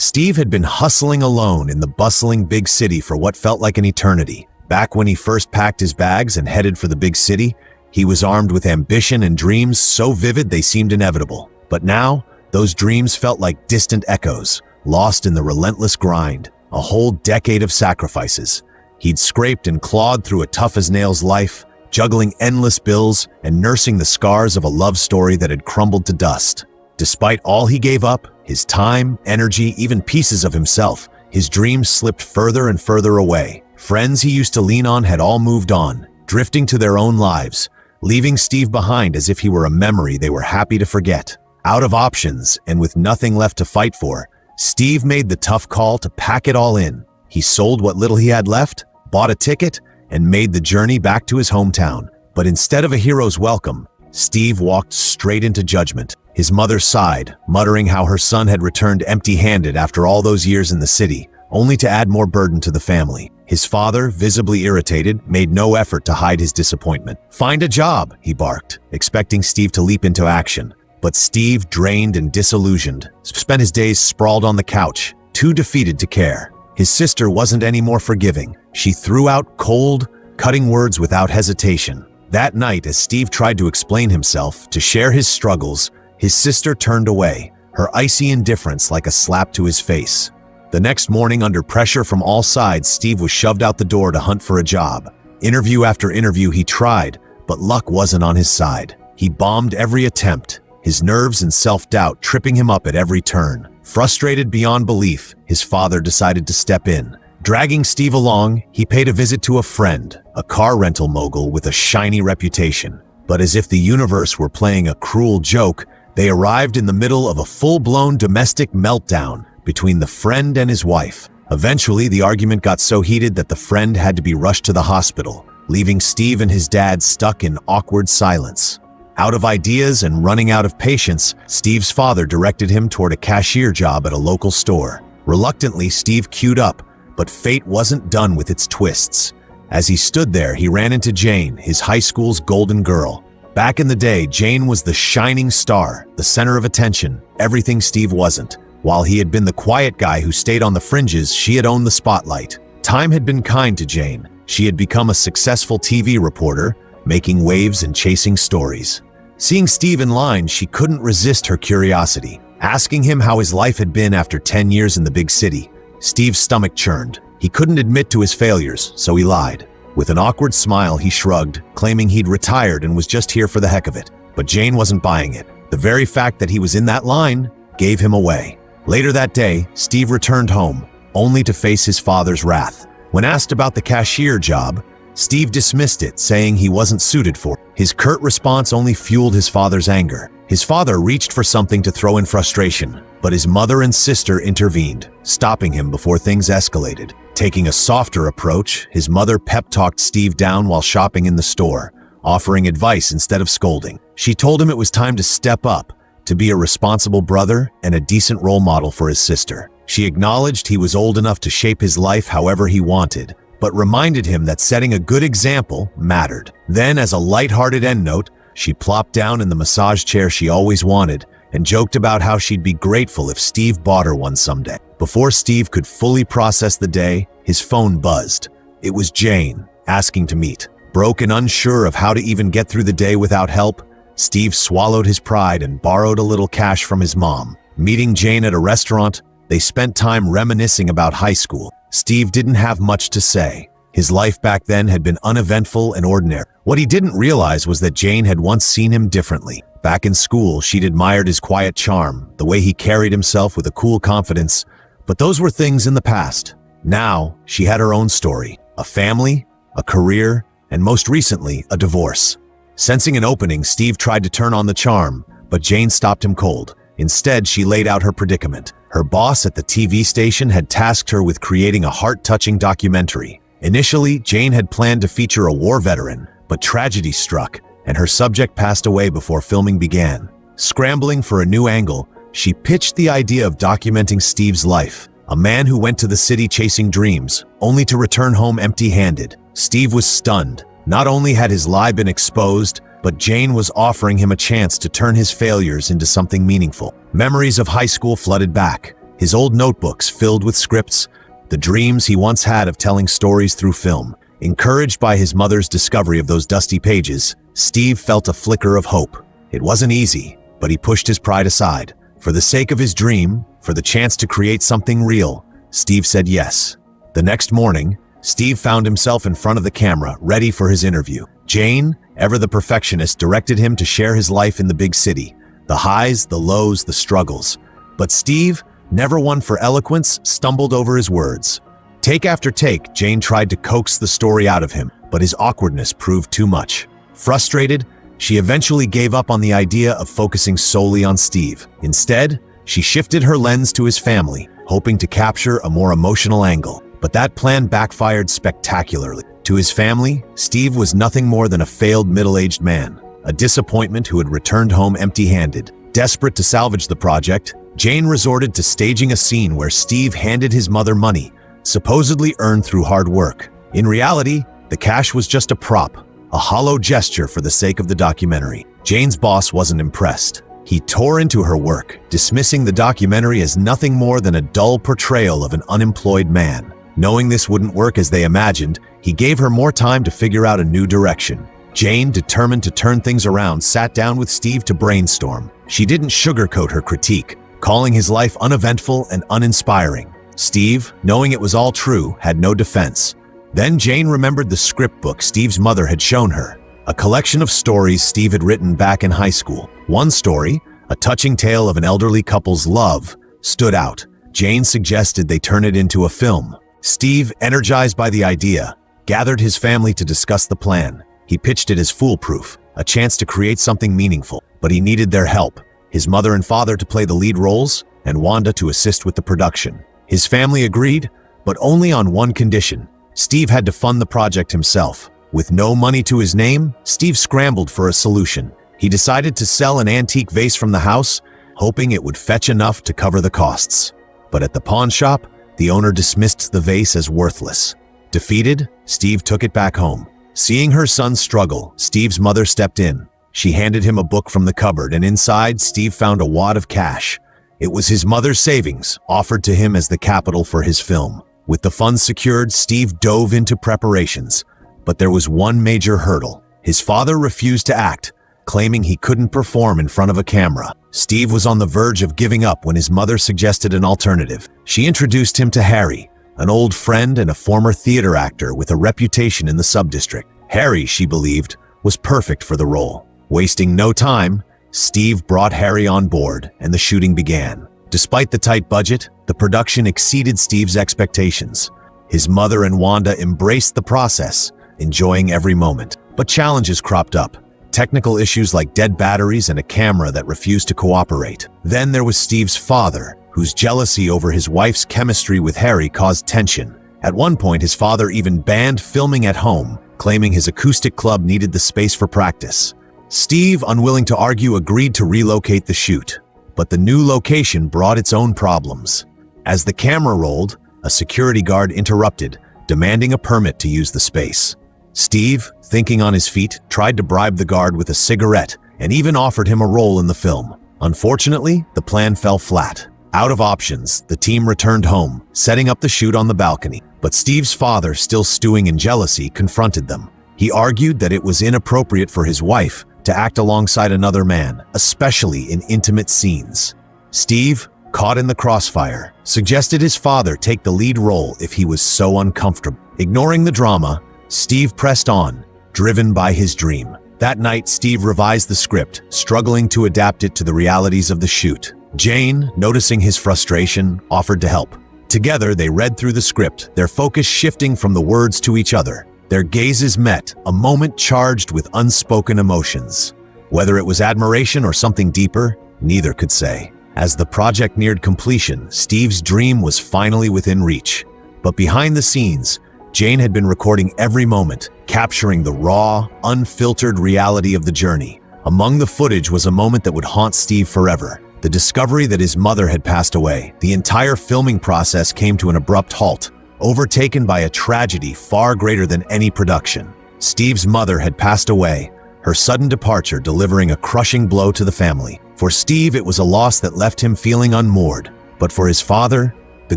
Steve had been hustling alone in the bustling big city for what felt like an eternity. Back when he first packed his bags and headed for the big city, he was armed with ambition and dreams so vivid they seemed inevitable. But now, those dreams felt like distant echoes, lost in the relentless grind, a whole decade of sacrifices. He'd scraped and clawed through a tough-as-nails life, juggling endless bills and nursing the scars of a love story that had crumbled to dust. Despite all he gave up, his time, energy, even pieces of himself, his dreams slipped further and further away. Friends he used to lean on had all moved on, drifting to their own lives, leaving Steve behind as if he were a memory they were happy to forget. Out of options and with nothing left to fight for, Steve made the tough call to pack it all in. He sold what little he had left, bought a ticket, and made the journey back to his hometown. But instead of a hero's welcome, Steve walked straight into judgment. His mother sighed, muttering how her son had returned empty-handed after all those years in the city, only to add more burden to the family. His father, visibly irritated, made no effort to hide his disappointment. "Find a job," he barked, expecting Steve to leap into action. But Steve, drained and disillusioned, spent his days sprawled on the couch, too defeated to care. His sister wasn't any more forgiving. She threw out cold, cutting words without hesitation. That night, as Steve tried to explain himself, to share his struggles, his sister turned away, her icy indifference like a slap to his face. The next morning, under pressure from all sides, Steve was shoved out the door to hunt for a job. Interview after interview he tried, but luck wasn't on his side. He bombed every attempt, his nerves and self-doubt tripping him up at every turn. Frustrated beyond belief, his father decided to step in. Dragging Steve along, he paid a visit to a friend, a car rental mogul with a shiny reputation. But as if the universe were playing a cruel joke, they arrived in the middle of a full-blown domestic meltdown between the friend and his wife. Eventually, the argument got so heated that the friend had to be rushed to the hospital, leaving Steve and his dad stuck in awkward silence. Out of ideas and running out of patience, Steve's father directed him toward a cashier job at a local store. Reluctantly, Steve queued up, but fate wasn't done with its twists. As he stood there, he ran into Jane, his high school's golden girl. Back in the day, Jane was the shining star, the center of attention, everything Steve wasn't. While he had been the quiet guy who stayed on the fringes, she had owned the spotlight. Time had been kind to Jane. She had become a successful TV reporter, making waves and chasing stories. Seeing Steve in line, she couldn't resist her curiosity, asking him how his life had been after 10 years in the big city. Steve's stomach churned. He couldn't admit to his failures, so he lied. With an awkward smile, he shrugged, claiming he'd retired and was just here for the heck of it. But Jane wasn't buying it. The very fact that he was in that line gave him away. Later that day, Steve returned home, only to face his father's wrath. When asked about the cashier job, Steve dismissed it, saying he wasn't suited for it. His curt response only fueled his father's anger. His father reached for something to throw in frustration, but his mother and sister intervened, stopping him before things escalated. Taking a softer approach, his mother pep-talked Steve down while shopping in the store, offering advice instead of scolding. She told him it was time to step up, to be a responsible brother and a decent role model for his sister. She acknowledged he was old enough to shape his life however he wanted, but reminded him that setting a good example mattered. Then, as a lighthearted endnote, she plopped down in the massage chair she always wanted and joked about how she'd be grateful if Steve bought her one someday. Before Steve could fully process the day, his phone buzzed. It was Jane, asking to meet. Broke and unsure of how to even get through the day without help, Steve swallowed his pride and borrowed a little cash from his mom. Meeting Jane at a restaurant, they spent time reminiscing about high school. Steve didn't have much to say. His life back then had been uneventful and ordinary. What he didn't realize was that Jane had once seen him differently. Back in school, she'd admired his quiet charm, the way he carried himself with a cool confidence, but those were things in the past. Now, she had her own story, a family, a career, and most recently, a divorce. Sensing an opening, Steve tried to turn on the charm, but Jane stopped him cold. Instead, she laid out her predicament. Her boss at the TV station had tasked her with creating a heart-touching documentary. Initially, Jane had planned to feature a war veteran, but tragedy struck, and her subject passed away before filming began. Scrambling for a new angle, she pitched the idea of documenting Steve's life, a man who went to the city chasing dreams, only to return home empty-handed. Steve was stunned. Not only had his lie been exposed, but Jane was offering him a chance to turn his failures into something meaningful. Memories of high school flooded back. his old notebooks filled with scripts, the dreams he once had of telling stories through film. Encouraged by his mother's discovery of those dusty pages, Steve felt a flicker of hope. It wasn't easy, but he pushed his pride aside. For the sake of his dream, for the chance to create something real, Steve said yes. The next morning, Steve found himself in front of the camera, ready for his interview. Jane, ever the perfectionist, directed him to share his life in the big city. The highs, the lows, the struggles. But Steve, never one for eloquence, stumbled over his words. Take after take, Jane tried to coax the story out of him, but his awkwardness proved too much. Frustrated, she eventually gave up on the idea of focusing solely on Steve. Instead, she shifted her lens to his family, hoping to capture a more emotional angle. But that plan backfired spectacularly. To his family, Steve was nothing more than a failed middle-aged man, a disappointment who had returned home empty-handed. Desperate to salvage the project, Jane resorted to staging a scene where Steve handed his mother money, supposedly earned through hard work. In reality, the cash was just a prop, a hollow gesture for the sake of the documentary. Jane's boss wasn't impressed. He tore into her work, dismissing the documentary as nothing more than a dull portrayal of an unemployed man. Knowing this wouldn't work as they imagined, he gave her more time to figure out a new direction. Jane, determined to turn things around, sat down with Steve to brainstorm. She didn't sugarcoat her critique, calling his life uneventful and uninspiring. Steve, knowing it was all true, had no defense. Then Jane remembered the script book Steve's mother had shown her, a collection of stories Steve had written back in high school. One story, a touching tale of an elderly couple's love, stood out. Jane suggested they turn it into a film. Steve, energized by the idea, gathered his family to discuss the plan. He pitched it as foolproof, a chance to create something meaningful, but he needed their help. His mother and father to play the lead roles, and Wanda to assist with the production. His family agreed, but only on one condition. Steve had to fund the project himself. With no money to his name, Steve scrambled for a solution. He decided to sell an antique vase from the house, hoping it would fetch enough to cover the costs. But at the pawn shop, the owner dismissed the vase as worthless. Defeated, Steve took it back home. Seeing her son struggle, Steve's mother stepped in. She handed him a book from the cupboard, and inside, Steve found a wad of cash. It was his mother's savings, offered to him as the capital for his film. With the funds secured, Steve dove into preparations. But there was one major hurdle. His father refused to act, claiming he couldn't perform in front of a camera. Steve was on the verge of giving up when his mother suggested an alternative. She introduced him to Harry, an old friend and a former theater actor with a reputation in the sub-district. Harry, she believed, was perfect for the role. Wasting no time, Steve brought Harry on board, and the shooting began. Despite the tight budget, the production exceeded Steve's expectations. His mother and Wanda embraced the process, enjoying every moment. But challenges cropped up. Technical issues like dead batteries and a camera that refused to cooperate. Then there was Steve's father, whose jealousy over his wife's chemistry with Harry caused tension. At one point, his father even banned filming at home, claiming his acoustic club needed the space for practice. Steve, unwilling to argue, agreed to relocate the shoot. But the new location brought its own problems. As the camera rolled, a security guard interrupted, demanding a permit to use the space. Steve, thinking on his feet, tried to bribe the guard with a cigarette and even offered him a role in the film. Unfortunately, the plan fell flat. Out of options, the team returned home, setting up the shoot on the balcony. But Steve's father, still stewing in jealousy, confronted them. He argued that it was inappropriate for his wife to act alongside another man, especially in intimate scenes. Steve, caught in the crossfire, suggested his father take the lead role if he was so uncomfortable. Ignoring the drama, Steve pressed on, driven by his dream. That night, Steve revised the script, struggling to adapt it to the realities of the shoot. Jane, noticing his frustration, offered to help. Together, they read through the script, their focus shifting from the words to each other. Their gazes met, a moment charged with unspoken emotions. Whether it was admiration or something deeper, neither could say. As the project neared completion, Steve's dream was finally within reach. But behind the scenes, Jane had been recording every moment, capturing the raw, unfiltered reality of the journey. Among the footage was a moment that would haunt Steve forever. The discovery that his mother had passed away. The entire filming process came to an abrupt halt, overtaken by a tragedy far greater than any production. Steve's mother had passed away, her sudden departure delivering a crushing blow to the family. For Steve, it was a loss that left him feeling unmoored. But for his father, the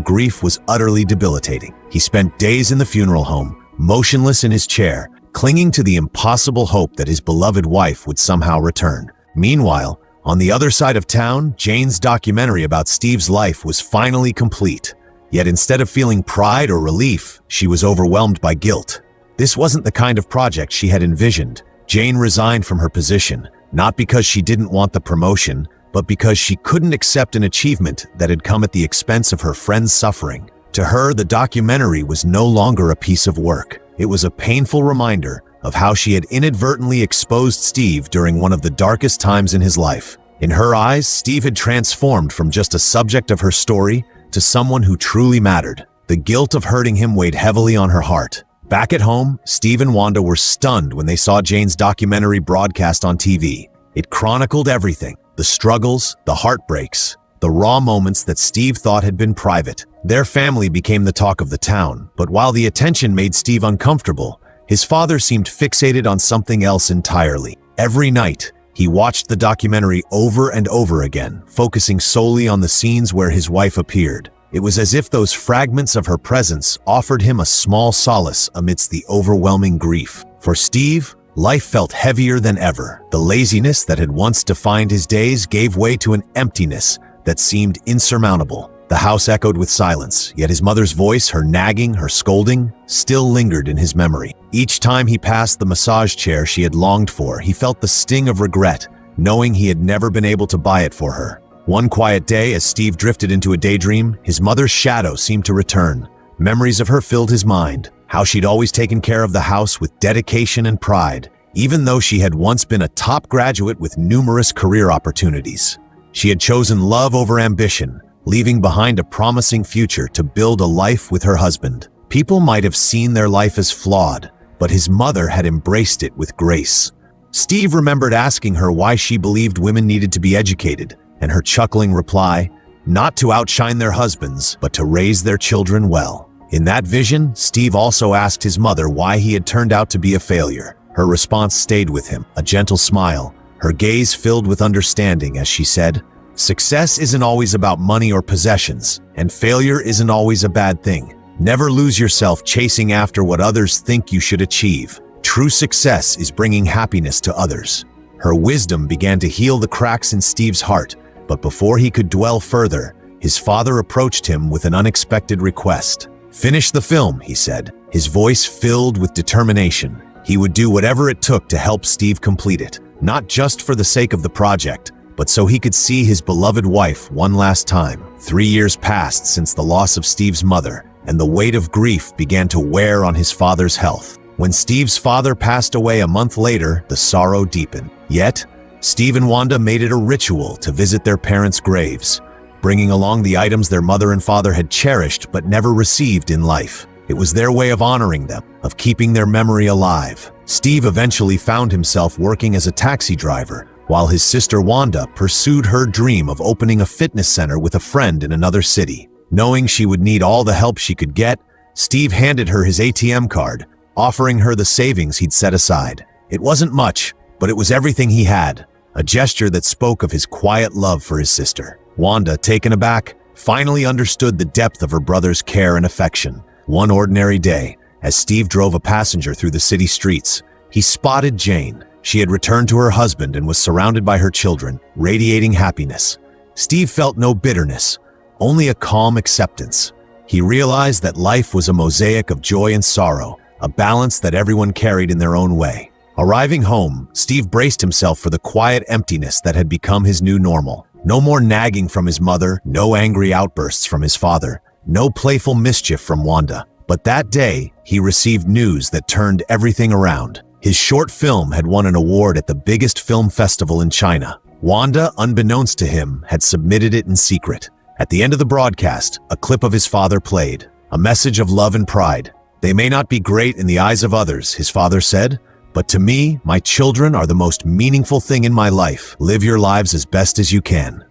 grief was utterly debilitating. He spent days in the funeral home, motionless in his chair, clinging to the impossible hope that his beloved wife would somehow return. Meanwhile, on the other side of town, Jane's documentary about Steve's life was finally complete. Yet instead of feeling pride or relief, she was overwhelmed by guilt. This wasn't the kind of project she had envisioned. Jane resigned from her position, not because she didn't want the promotion, but because she couldn't accept an achievement that had come at the expense of her friend's suffering. To her, the documentary was no longer a piece of work. It was a painful reminder of how she had inadvertently exposed Steve during one of the darkest times in his life. In her eyes, Steve had transformed from just a subject of her story to someone who truly mattered. The guilt of hurting him weighed heavily on her heart. Back at home, Steve and Wanda were stunned when they saw Jane's documentary broadcast on TV. It chronicled everything: the struggles, the heartbreaks, the raw moments that Steve thought had been private. Their family became the talk of the town, but while the attention made Steve uncomfortable, his father seemed fixated on something else entirely. Every night, he watched the documentary over and over again, focusing solely on the scenes where his wife appeared. It was as if those fragments of her presence offered him a small solace amidst the overwhelming grief. For Steve, life felt heavier than ever. The laziness that had once defined his days gave way to an emptiness that seemed insurmountable. The house echoed with silence, yet his mother's voice, her nagging, her scolding, still lingered in his memory. Each time he passed the massage chair she had longed for, he felt the sting of regret, knowing he had never been able to buy it for her. One quiet day, as Steve drifted into a daydream, his mother's shadow seemed to return. Memories of her filled his mind, how she'd always taken care of the house with dedication and pride, even though she had once been a top graduate with numerous career opportunities. She had chosen love over ambition, leaving behind a promising future to build a life with her husband. People might have seen their life as flawed, but his mother had embraced it with grace. Steve remembered asking her why she believed women needed to be educated, and her chuckling reply, not to outshine their husbands, but to raise their children well. In that vision, Steve also asked his mother why he had turned out to be a failure. Her response stayed with him, a gentle smile, her gaze filled with understanding as she said, "Success isn't always about money or possessions, and failure isn't always a bad thing. Never lose yourself chasing after what others think you should achieve. True success is bringing happiness to others." Her wisdom began to heal the cracks in Steve's heart, but before he could dwell further, his father approached him with an unexpected request. "Finish the film," he said, his voice filled with determination. He would do whatever it took to help Steve complete it, not just for the sake of the project, but so he could see his beloved wife one last time. 3 years passed since the loss of Steve's mother, and the weight of grief began to wear on his father's health. When Steve's father passed away a month later, the sorrow deepened. Yet, Steve and Wanda made it a ritual to visit their parents' graves, bringing along the items their mother and father had cherished but never received in life. It was their way of honoring them, of keeping their memory alive. Steve eventually found himself working as a taxi driver, while his sister Wanda pursued her dream of opening a fitness center with a friend in another city. Knowing she would need all the help she could get, Steve handed her his ATM card, offering her the savings he'd set aside. It wasn't much, but it was everything he had, a gesture that spoke of his quiet love for his sister. Wanda, taken aback, finally understood the depth of her brother's care and affection. One ordinary day, as Steve drove a passenger through the city streets, he spotted Jane. She had returned to her husband and was surrounded by her children, radiating happiness. Steve felt no bitterness, only a calm acceptance. He realized that life was a mosaic of joy and sorrow, a balance that everyone carried in their own way. Arriving home, Steve braced himself for the quiet emptiness that had become his new normal. No more nagging from his mother, no angry outbursts from his father, no playful mischief from Wanda. But that day, he received news that turned everything around. His short film had won an award at the biggest film festival in China. Wanda, unbeknownst to him, had submitted it in secret. At the end of the broadcast, a clip of his father played, a message of love and pride. "They may not be great in the eyes of others," his father said, "but to me, my children are the most meaningful thing in my life. Live your lives as best as you can."